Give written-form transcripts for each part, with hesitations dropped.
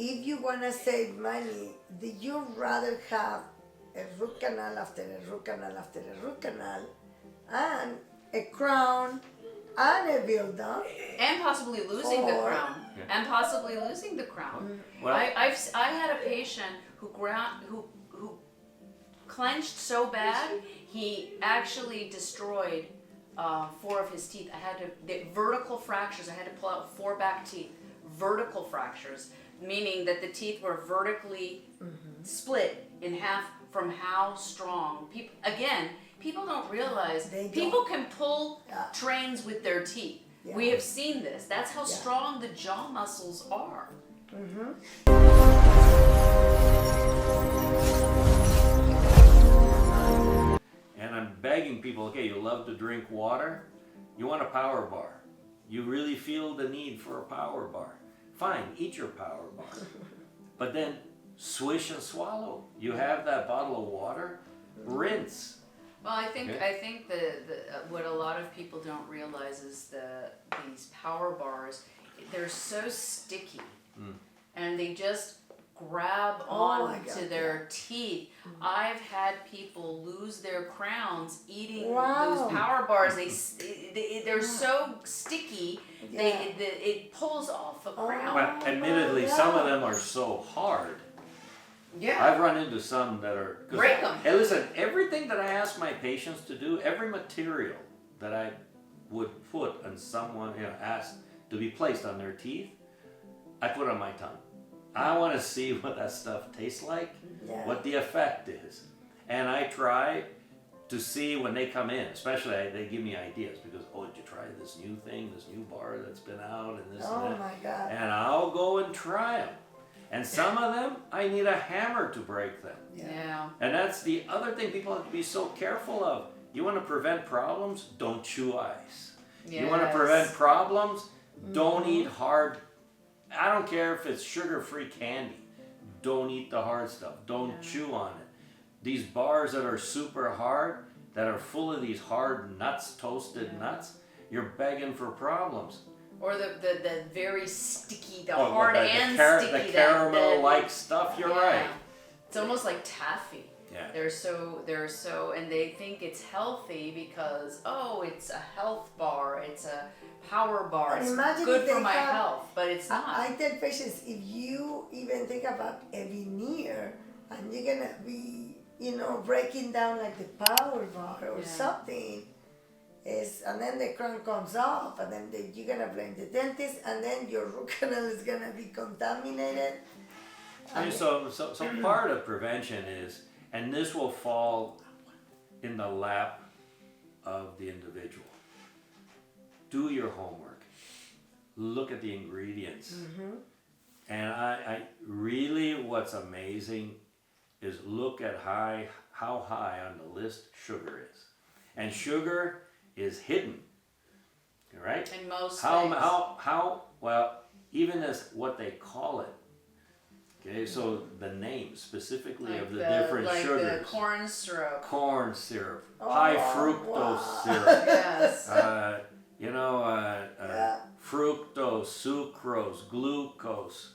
If you want to save money, do you rather have a root canal after a root canal after a root canal and a crown and a build-up? And possibly losing the crown. And possibly losing the crown. Well, I had a patient who clenched so bad, he actually destroyed 4 of his teeth. The vertical fractures, I had to pull out 4 back teeth. Vertical fractures, meaning that the teeth were vertically split in half from how strong. People don't realize people can pull trains with their teeth. Yeah. We have seen this. That's how strong the jaw muscles are. And I'm begging people, okay, you love to drink water, you want a power bar. You really feel the need for a power bar. Fine, eat your power bar. But then swish and swallow. You have that bottle of water, rinse. Well, I think what a lot of people don't realize is these power bars, they're so sticky, and they just grab on to their teeth. I've had people lose their crowns eating those power bars. They're so sticky, it pulls off a crown. Well, admittedly, some of them are so hard. Yeah. I've run into some that are... Break them. Hey, listen, everything that I ask my patients to do, every material that I would put on someone, asked to be placed on their teeth, I put on my tongue. I want to see what that stuff tastes like, what the effect is. And I try to see when they come in, especially they give me ideas because, did you try this new thing, this new bar that's been out and this and that? Oh my God. And I'll go and try them. And some of them, I need a hammer to break them. Yeah. And that's the other thing people have to be so careful of. You want to prevent problems? Don't chew ice. Yes. You want to prevent problems? Don't eat hard. I don't care if it's sugar-free candy. Don't eat the hard stuff. Don't chew on it. These bars that are super hard, that are full of these hard nuts, toasted nuts, you're begging for problems. Or the very sticky, hard and sticky. The caramel-like stuff, you're right. It's almost like taffy. Yeah. They're so, and they think it's healthy because, it's a health bar, it's a power bar, it's good for my health, but it's not. I tell patients, if you even think about a veneer, and you're gonna be, breaking down like the power bar or something, and then the crown comes off, and then you're gonna blame the dentist, and then your root canal is gonna be contaminated. So part of prevention is, and this will fall in the lap of the individual. Do your homework. Look at the ingredients. And I really, what's amazing is look at how high on the list sugar is. And sugar is hidden, right? In most how well, even as what they call it. Okay, so the name specifically of the different sugars. The corn syrup. Corn syrup, high fructose syrup. Yes. Fructose, sucrose, glucose.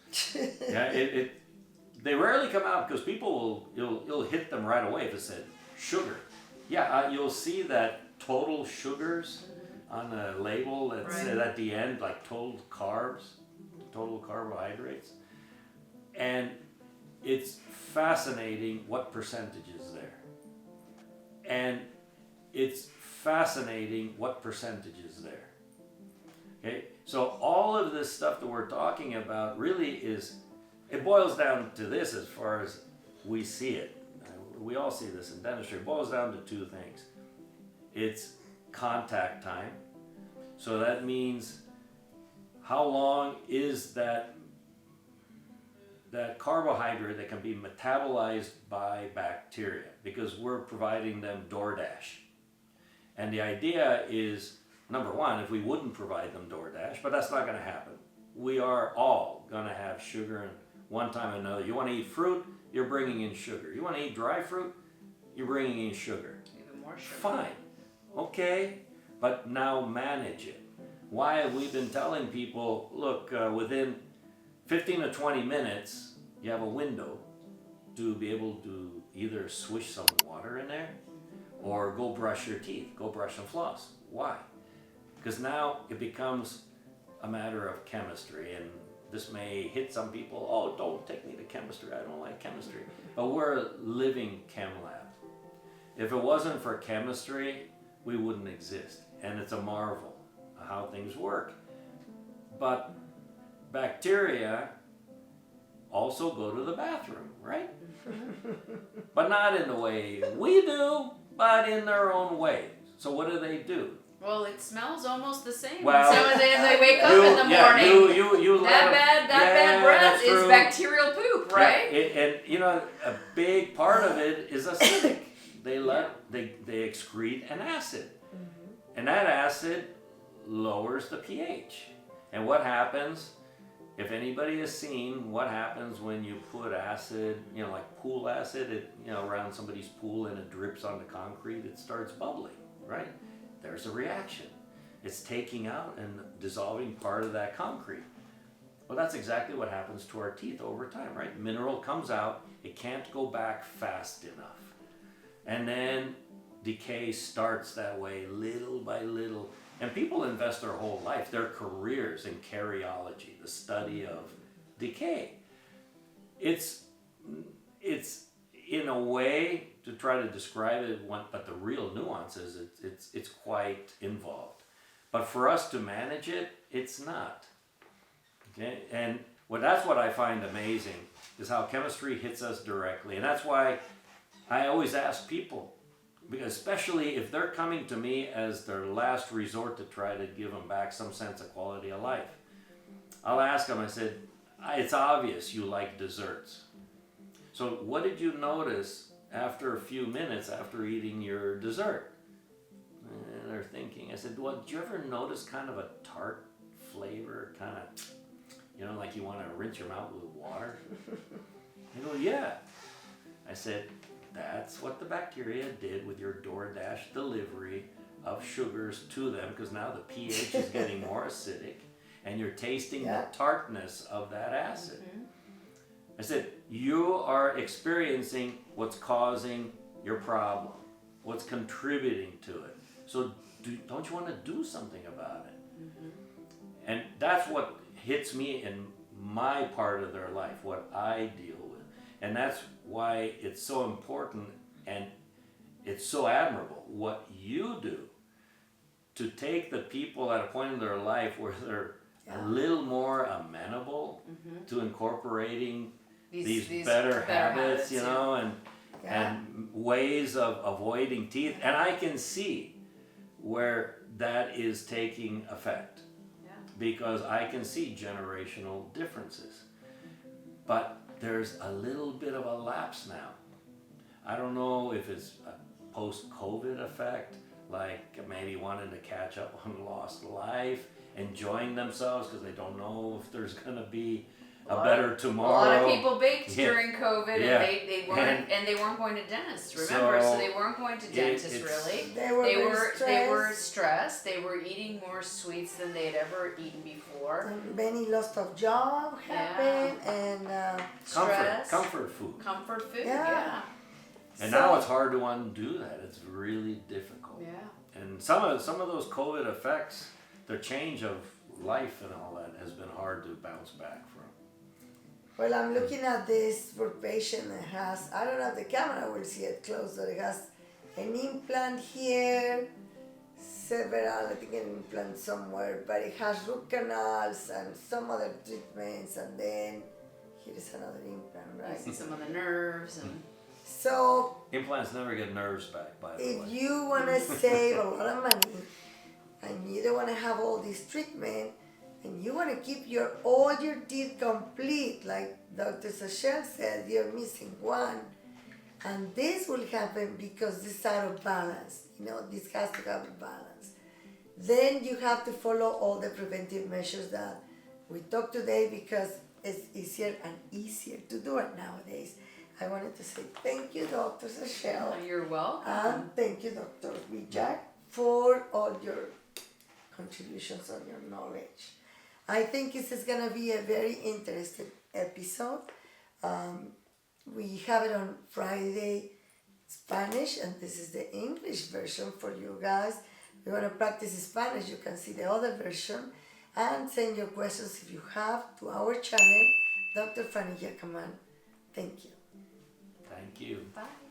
They rarely come out because people you'll hit them right away if it said sugar. You'll see that total sugars on the label that said at the end, like total carbs, total carbohydrates. And it's fascinating what percentage is there. And it's fascinating what percentage is there. Okay, so all of this stuff that we're talking about really it boils down to this as far as we see it. We all see this in dentistry. It boils down to 2 things. It's contact time. So that means how long is that carbohydrate that can be metabolized by bacteria, because we're providing them DoorDash. And the idea is, number one, if we wouldn't provide them DoorDash, but that's not going to happen. We are all going to have sugar in one time or another. You want to eat fruit, you're bringing in sugar. You want to eat dry fruit, you're bringing in sugar. Even more sugar. Fine. Okay, but now manage it. Why have we been telling people, look, within 15 to 20 minutes, you have a window to be able to either swish some water in there or go brush your teeth, go brush and floss. Why? Because now it becomes a matter of chemistry, and this may hit some people. Oh, don't take me to chemistry, I don't like chemistry. But we're a living chem lab. If it wasn't for chemistry, we wouldn't exist. And it's a marvel how things work. But bacteria also go to the bathroom, right? But not in the way we do, but in their own way. So what do? Well, it smells almost the same. Well, so they wake up in the morning. You that bad breath is bacterial poop, right? Yeah, and you know, a big part of it is acidic. They excrete an acid, and that acid lowers the pH. And what happens? If anybody has seen what happens when you put acid, you know, like pool acid, around somebody's pool and it drips on the concrete, it starts bubbling, right? There's a reaction. It's taking out and dissolving part of that concrete. Well, that's exactly what happens to our teeth over time, right? Mineral comes out, it can't go back fast enough. And then decay starts that way, little by little. And people invest their whole life, their careers in karyology, the study of decay. It's in a way, to try to describe it, but the real nuance is it's quite involved. But for us to manage it, it's not. Okay, and that's what I find amazing, is how chemistry hits us directly. And that's why I always ask people, because especially if they're coming to me as their last resort to try to give them back some sense of quality of life, I'll ask them, I said, it's obvious you like desserts. So what did you notice after a few minutes after eating your dessert? And they're thinking, I said, well, did you ever notice kind of a tart flavor, kind of, like you want to rinse your mouth with water? They go, yeah. I said, that's what the bacteria did with your DoorDash delivery of sugars to them, because now the pH is getting more acidic and you're tasting the tartness of that acid. I said, you are experiencing what's causing your problem, what's contributing to it. So don't you want to do something about it? And that's what hits me in my part of their life, what I deal with. And that's why it's so important and it's so admirable what you do to take the people at a point in their life where they're a little more amenable to incorporating these better habits, and ways of avoiding teeth. And I can see where that is taking effect, because I can see generational differences. But there's a little bit of a lapse now. I don't know if it's a post-COVID effect, like maybe wanting to catch up on lost life, enjoying themselves because they don't know if there's going to be a better tomorrow. A lot of people baked during COVID, and they weren't going to dentists. Remember, so they weren't going to dentists really. They were stressed. They were eating more sweets than they had ever eaten before. And many loss of job happened, and stress. Comfort food. Comfort food. Yeah. And now it's hard to undo that. It's really difficult. Yeah. And some of those COVID effects, the change of life and all that, has been hard to bounce back from. Well, I'm looking at this for patient that has, I don't know if the camera will see it close, but it has an implant here, several, I think an implant somewhere, but it has root canals and some other treatments, and then here's another implant, right? You see some of the nerves and... So, implants never get nerves back, by the way. if you want to save a lot of money, and you don't want to have all this treatment, and you want to keep all your teeth complete, like Dr. Zschaschel said, you're missing one. And this will happen because this is out of balance. This has to have a balance. Then you have to follow all the preventive measures that we talked today, because it's easier and easier to do it nowadays. I wanted to say thank you, Dr. Zschaschel. You're welcome. And thank you, Dr. Vidjak, for all your contributions on your knowledge. I think this is gonna be a very interesting episode. We have it on Friday Spanish, and this is the English version for you guys. If you want to practice Spanish, you can see the other version and send your questions if you have to our channel, Dr. Fanny Yacaman. Thank you. Thank you. Bye.